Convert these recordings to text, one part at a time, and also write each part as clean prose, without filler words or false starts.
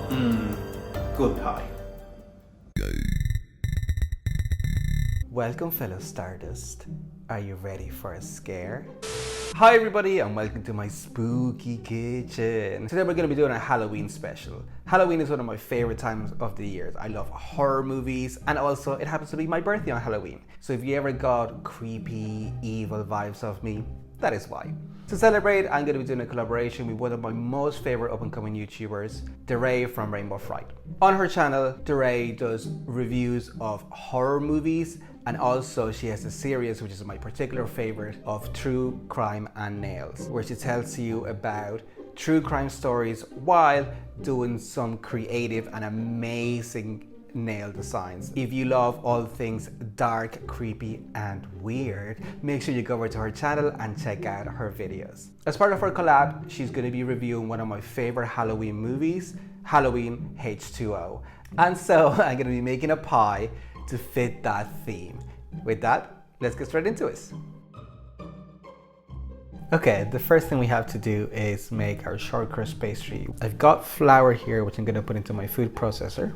Good pie. Welcome, fellow Stardust. Are you ready for a scare? Hi everybody and welcome to my spooky kitchen. Today we're going to be doing a Halloween special. Halloween is one of my favorite times of the year. I love horror movies, and also it happens to be my birthday on Halloween. So if you ever got creepy, evil vibes of me, that is why. To celebrate, I'm going to be doing a collaboration with one of my most favorite up-and-coming YouTubers, DeRae from rainBOWFRIGHT. On her channel, DeRae does reviews of horror movies, and also she has a series, which is my particular favorite, of true crime and nails, where she tells you about true crime stories while doing some creative and amazing nail designs. If you love all things dark, creepy and weird, make sure you go over to her channel and check out her videos. As part of her collab, she's going to be reviewing one of my favorite Halloween movies, Halloween H2O. And so I'm going to be making a pie to fit that theme. With that, let's get straight into it. Okay, the first thing we have to do is make our short crust pastry. I've got flour here, which I'm going to put into my food processor.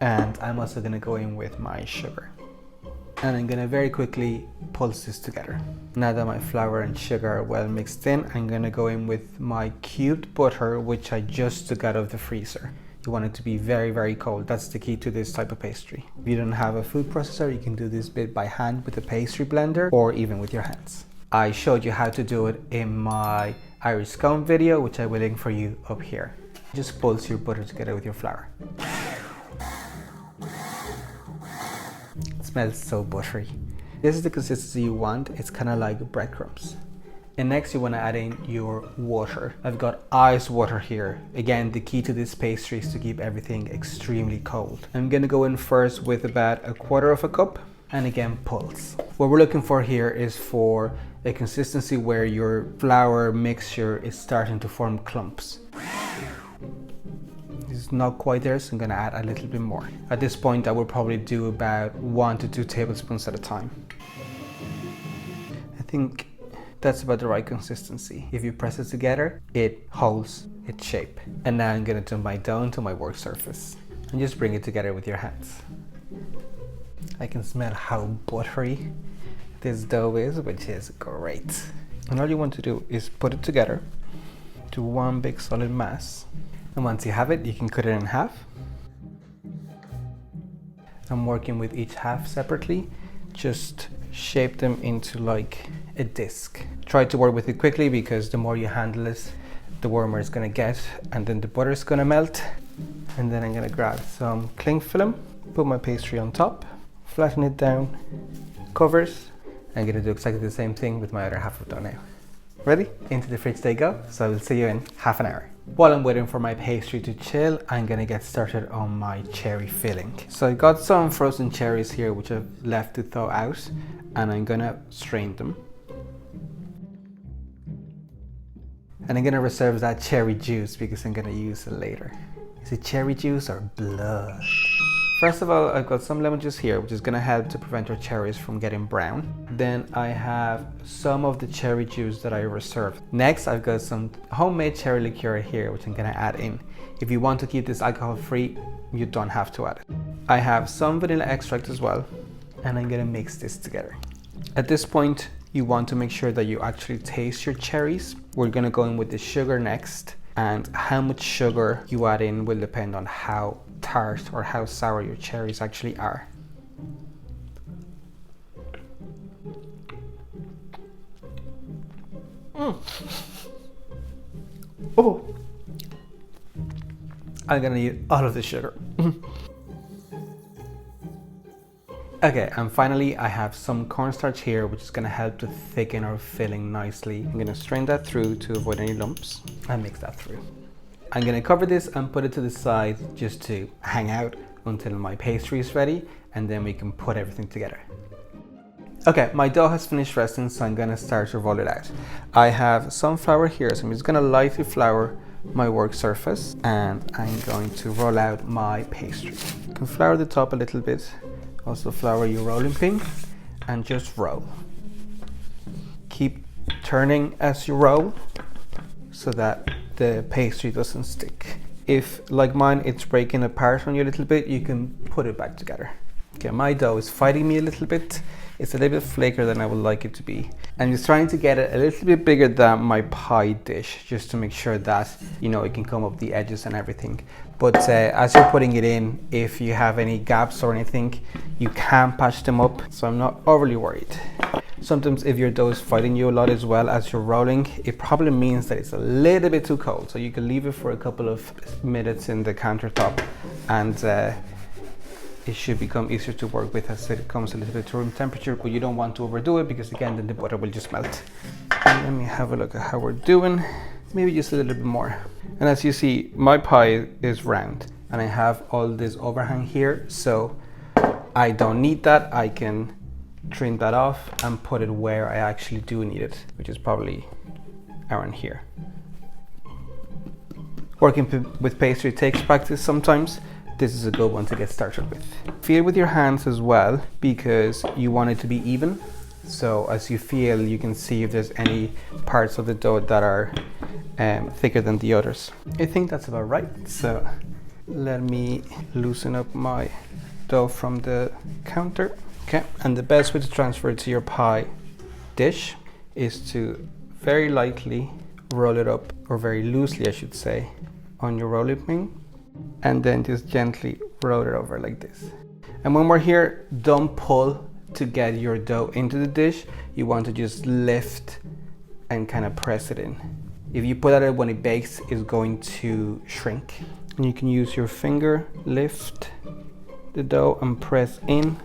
And I'm also going to go in with my sugar. And I'm going to very quickly pulse this together. Now that my flour and sugar are well mixed in, I'm going to go in with my cubed butter, which I just took out of the freezer. You want it to be very, very cold. That's the key to this type of pastry. If you don't have a food processor, you can do this bit by hand with a pastry blender or even with your hands. I showed you how to do it in my Irish scone video, which I will link for you up here. Just pulse your butter together with your flour. It smells so buttery. This is the consistency you want. It's kind of like breadcrumbs. And next you want to add in your water. I've got ice water here. Again, the key to this pastry is to keep everything extremely cold. I'm going to go in first with about 1/4 cup and again pulse. What we're looking for here is for a consistency where your flour mixture is starting to form clumps. It's not quite there, so I'm going to add a little bit more. At this point, I will probably do about 1 to 2 tablespoons at a time. I think that's about the right consistency. If you press it together, it holds its shape. And now I'm going to do my dough into my work surface and just bring it together with your hands. I can smell how buttery this dough is, which is great. And all you want to do is put it together to one big solid mass. And once you have it, you can cut it in half. I'm working with each half separately. Just shape them into like a disc. Try to work with it quickly because the more you handle it, the warmer it's gonna get, and then the butter is gonna melt. And then I'm gonna grab some cling film, put my pastry on top, flatten it down, cover it. I'm gonna do exactly the same thing with my other half of dough now. Ready? Into the fridge they go, so I will see you in half an hour. While I'm waiting for my pastry to chill, I'm gonna get started on my cherry filling. So I got some frozen cherries here, which I've left to thaw out, and I'm gonna strain them. And I'm gonna reserve that cherry juice because I'm gonna use it later. Is it cherry juice or blood? First of all, I've got some lemon juice here, which is gonna help to prevent our cherries from getting brown. Then I have some of the cherry juice that I reserved. Next, I've got some homemade cherry liqueur here, which I'm gonna add in. If you want to keep this alcohol free, you don't have to add it. I have some vanilla extract as well, and I'm gonna mix this together. At this point, you want to make sure that you actually taste your cherries. We're gonna go in with the sugar next, and how much sugar you add in will depend on how tart or how sour your cherries actually are. Oh, I'm gonna eat all of the sugar. Okay, and finally I have some cornstarch here, which is gonna help to thicken our filling nicely. I'm gonna strain that through to avoid any lumps and mix that through. I'm gonna cover this and put it to the side just to hang out until my pastry is ready, and then we can put everything together. Okay, my dough has finished resting, so I'm gonna start to roll it out. I have some flour here, so I'm just gonna lightly flour my work surface, and I'm going to roll out my pastry. You can flour the top a little bit, also flour your rolling pin, and just roll. Keep turning as you roll so that the pastry doesn't stick. If, like mine, it's breaking apart on you a little bit, you can put it back together. Okay, my dough is fighting me a little bit. It's a little bit flakier than I would like it to be. I'm just trying to get it a little bit bigger than my pie dish, just to make sure that, you know, it can come up the edges and everything. But as you're putting it in, if you have any gaps or anything, you can patch them up, so I'm not overly worried. Sometimes if your dough is fighting you a lot as well as you're rolling, it probably means that it's a little bit too cold. So you can leave it for a couple of minutes in the countertop, and it should become easier to work with as it comes a little bit to room temperature, but you don't want to overdo it because again then the butter will just melt. And let me have a look at how we're doing. Maybe just a little bit more. And as you see, my pie is round and I have all this overhang here, so I don't need that. I can trim that off and put it where I actually do need it, which is probably around here. Working with pastry takes practice sometimes. This is a good one to get started with. Feel with your hands as well, because you want it to be even. So as you feel, you can see if there's any parts of the dough that are thicker than the others. I think that's about right. So let me loosen up my dough from the counter. Okay, and the best way to transfer it to your pie dish is to very lightly roll it up, or very loosely I should say, on your rolling pin, and then just gently roll it over like this. And when we're here, don't pull to get your dough into the dish. You want to just lift and kind of press it in. If you put it when it bakes, it's going to shrink. And you can use your finger, lift the dough and press in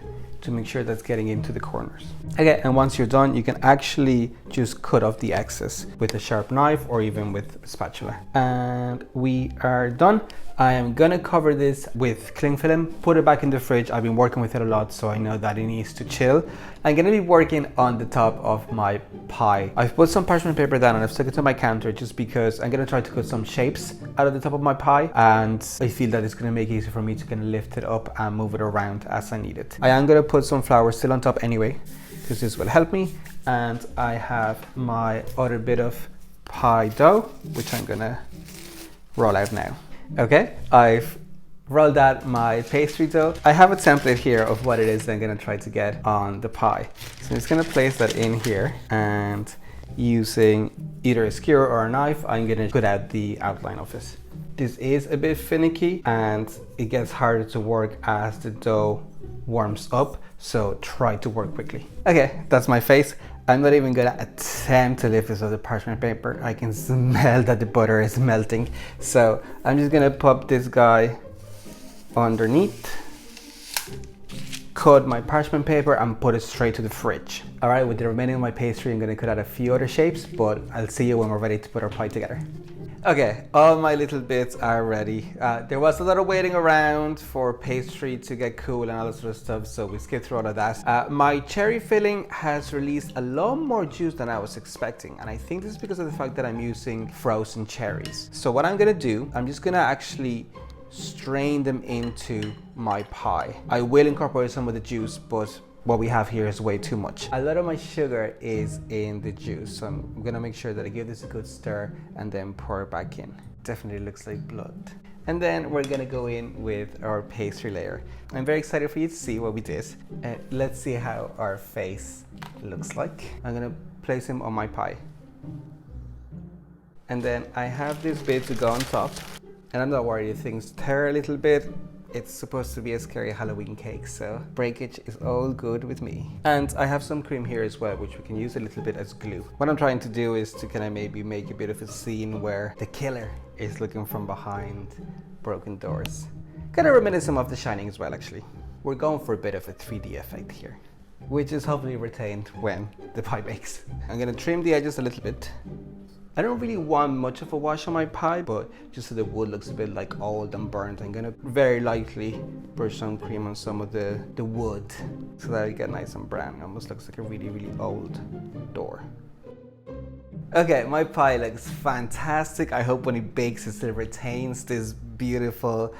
to make sure that's getting into the corners. Okay, and once you're done, you can actually just cut off the excess with a sharp knife or even with a spatula. And we are done. I am gonna cover this with cling film, put it back in the fridge. I've been working with it a lot, so I know that it needs to chill. I'm gonna be working on the top of my pie. I've put some parchment paper down and I've stuck it to my counter just because I'm gonna try to cut some shapes out of the top of my pie, and I feel that it's gonna make it easier for me to kind of lift it up and move it around as I need it. I am gonna put some flour still on top anyway, because this will help me. And I have my other bit of pie dough, which I'm gonna roll out now. Okay, I've rolled out my pastry dough. I have a template here of what it is that I'm gonna try to get on the pie. So I'm just gonna place that in here, and using either a skewer or a knife, I'm gonna cut out the outline of it. This is a bit finicky and it gets harder to work as the dough warms up, so try to work quickly. Okay, that's my face. I'm not even gonna attempt to lift this off the parchment paper. I can smell that the butter is melting. So I'm just gonna pop this guy underneath, cut my parchment paper and put it straight to the fridge. All right, with the remaining of my pastry, I'm gonna cut out a few other shapes, but I'll see you when we're ready to put our pie together. Okay, all my little bits are ready. There was a lot of waiting around for pastry to get cool and all that sort of stuff, so we skipped through all of that. My cherry filling has released a lot more juice than I was expecting, and I think this is because of the fact that I'm using frozen cherries. So what I'm gonna do, I'm just gonna actually strain them into my pie. I will incorporate some of the juice, but what we have here is way too much. A lot of my sugar is in the juice, so I'm gonna make sure that I give this a good stir and then pour it back in. Definitely looks like blood. And then we're gonna go in with our pastry layer. I'm very excited for you to see what we did. Let's see how our face looks like. I'm gonna place him on my pie. And then I have this bit to go on top. And I'm not worried if things tear a little bit. It's supposed to be a scary Halloween cake, so breakage is all good with me. And I have some cream here as well, which we can use a little bit as glue. What I'm trying to do is to kind of maybe make a bit of a scene where the killer is looking from behind broken doors. Kind of reminiscent of The Shining as well, actually. We're going for a bit of a 3D effect here, which is hopefully retained when the pie bakes. I'm gonna trim the edges a little bit. I don't really want much of a wash on my pie, but just so the wood looks a bit like old and burnt, I'm gonna very lightly brush some cream on some of the wood so that it get nice and brown. It almost looks like a really, really old door. Okay, my pie looks fantastic. I hope when it bakes it still retains this beautiful,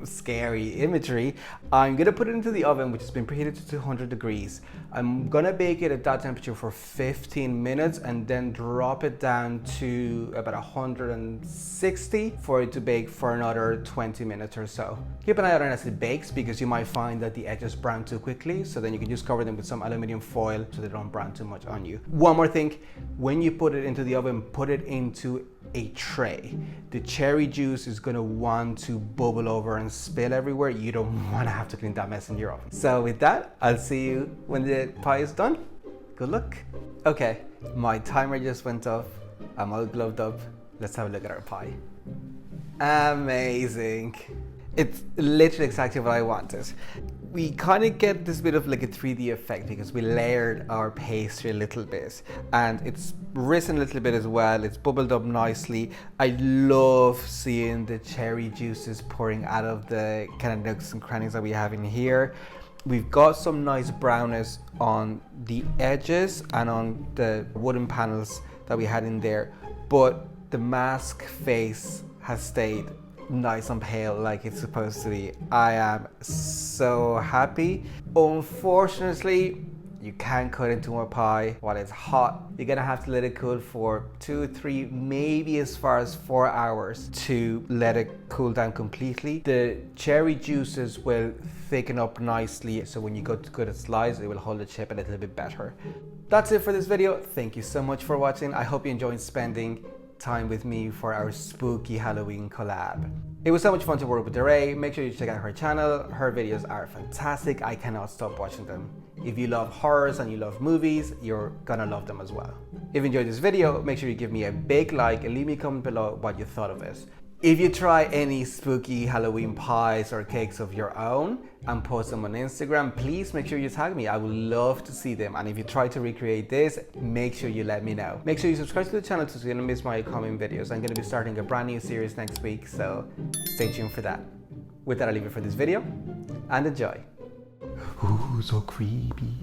scary imagery, I'm gonna put it into the oven, which has been preheated to 200 degrees. I'm gonna bake it at that temperature for 15 minutes and then drop it down to about 160 for it to bake for another 20 minutes or so. Keep an eye out on it as it bakes, because you might find that the edges brown too quickly, so then you can just cover them with some aluminum foil so they don't brown too much on you. One more thing, when you put it into the oven, put it into a tray. The cherry juice is gonna want to bubble over and spill everywhere. You don't wanna have to clean that mess in your oven. So with that, I'll see you when the pie is done. Good luck. Okay, my timer just went off. I'm all gloved up. Let's have a look at our pie. Amazing. It's literally exactly what I wanted. We kind of get this bit of like a 3D effect because we layered our pastry a little bit, and it's risen a little bit as well. It's bubbled up nicely. I love seeing the cherry juices pouring out of the kind of nooks and crannies that we have in here. We've got some nice brownness on the edges and on the wooden panels that we had in there, but the mask face has stayed nice and pale like it's supposed to be. I am so happy. Unfortunately, you can't cut into more pie while it's hot. You're gonna have to let it cool for 2, 3, maybe as far as 4 hours to let it cool down completely. The cherry juices will thicken up nicely, so when you go to cut a slice, it will hold the chip a little bit better. That's it for this video. Thank you so much for watching. I hope you enjoyed spending time with me for our spooky Halloween collab. It was so much fun to work with DeRae. Make sure you check out her channel. Her videos are fantastic. I cannot stop watching them. If you love horrors and you love movies, you're gonna love them as well. If you enjoyed this video, make sure you give me a big like and leave me a comment below what you thought of it. If you try any spooky Halloween pies or cakes of your own and post them on Instagram, please make sure you tag me. I would love to see them. And if you try to recreate this, make sure you let me know. Make sure you subscribe to the channel so you don't miss my upcoming videos. I'm going to be starting a brand new series next week, so stay tuned for that. With that, I'll leave it for this video and enjoy. Ooh, so creepy.